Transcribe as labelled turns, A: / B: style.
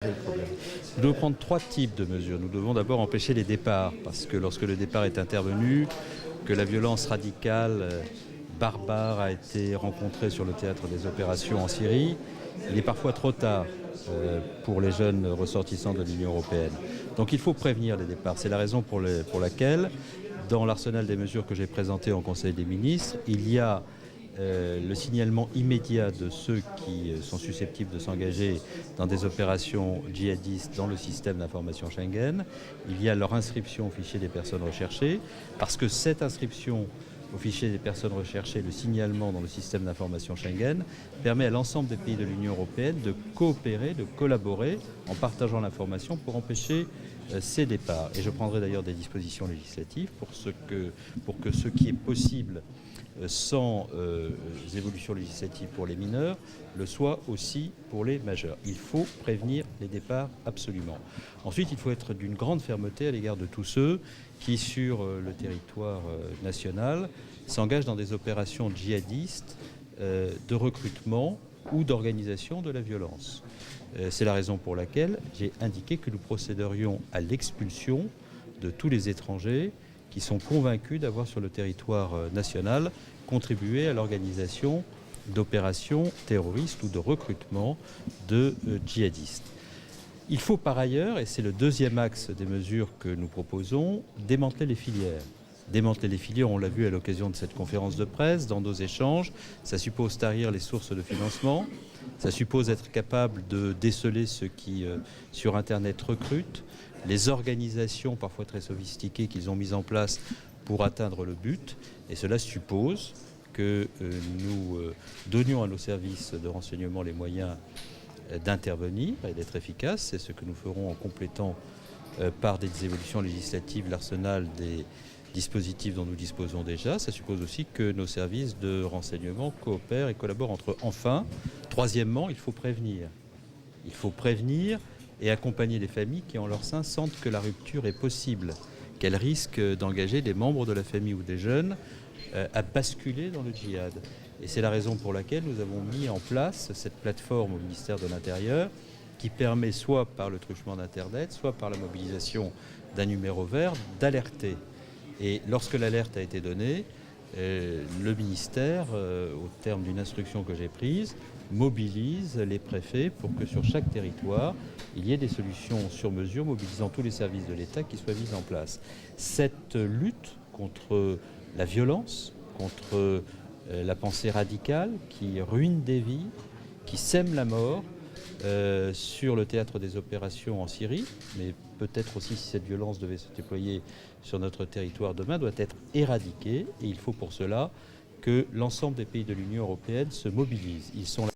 A: Nous devons prendre trois types de mesures. Nous devons d'abord empêcher les départs, parce que lorsque le départ est intervenu, que la violence radicale, barbare a été rencontrée sur le théâtre des opérations en Syrie, il est parfois trop tard pour les jeunes ressortissants de l'Union européenne. Donc il faut prévenir les départs. C'est la raison pour laquelle, dans l'arsenal des mesures que j'ai présentées en Conseil des ministres, il y a le signalement immédiat de ceux qui sont susceptibles de s'engager dans des opérations djihadistes dans le système d'information Schengen. Il y a leur inscription au fichier des personnes recherchées, parce que cette inscription au fichier des personnes recherchées, le signalement dans le système d'information Schengen, permet à l'ensemble des pays de l'Union européenne de coopérer, de collaborer en partageant l'information pour empêcher ces départs. Et je prendrai d'ailleurs des dispositions législatives pour que ce qui est possible sans évolution législative pour les mineurs, le soit aussi pour les majeurs. Il faut prévenir les départs absolument. Ensuite, il faut être d'une grande fermeté à l'égard de tous ceux qui, sur le territoire national, s'engagent dans des opérations djihadistes de recrutement ou d'organisation de la violence. C'est la raison pour laquelle j'ai indiqué que nous procéderions à l'expulsion de tous les étrangers qui sont convaincus d'avoir sur le territoire national contribué à l'organisation d'opérations terroristes ou de recrutement de djihadistes. Il faut par ailleurs, et c'est le deuxième axe des mesures que nous proposons, démanteler les filières. Démanteler les filières, on l'a vu à l'occasion de cette conférence de presse, dans nos échanges, ça suppose tarir les sources de financement, ça suppose être capable de déceler ceux qui, sur Internet, recrutent, les organisations parfois très sophistiquées qu'ils ont mises en place pour atteindre le but. Et cela suppose que nous donnions à nos services de renseignement les moyens d'intervenir et d'être efficaces. C'est ce que nous ferons en complétant par des évolutions législatives l'arsenal des dispositifs dont nous disposons déjà. Ça suppose aussi que nos services de renseignement coopèrent et collaborent entre eux. Enfin, troisièmement, il faut prévenir. Il faut prévenir et accompagner les familles qui, en leur sein, sentent que la rupture est possible, qu'elles risquent d'engager des membres de la famille ou des jeunes à basculer dans le djihad. Et c'est la raison pour laquelle nous avons mis en place cette plateforme au ministère de l'Intérieur qui permet, soit par le truchement d'Internet, soit par la mobilisation d'un numéro vert, d'alerter. Et lorsque l'alerte a été donnée, le ministère, au terme d'une instruction que j'ai prise, mobilise les préfets pour que sur chaque territoire, il y ait des solutions sur mesure, mobilisant tous les services de l'État qui soient mises en place. Cette lutte contre la violence, contre la pensée radicale qui ruine des vies, qui sème la mort sur le théâtre des opérations en Syrie, mais peut-être aussi si cette violence devait se déployer sur notre territoire demain, doit être éradiquée. Et il faut pour cela que l'ensemble des pays de l'Union européenne se mobilisent. Ils sont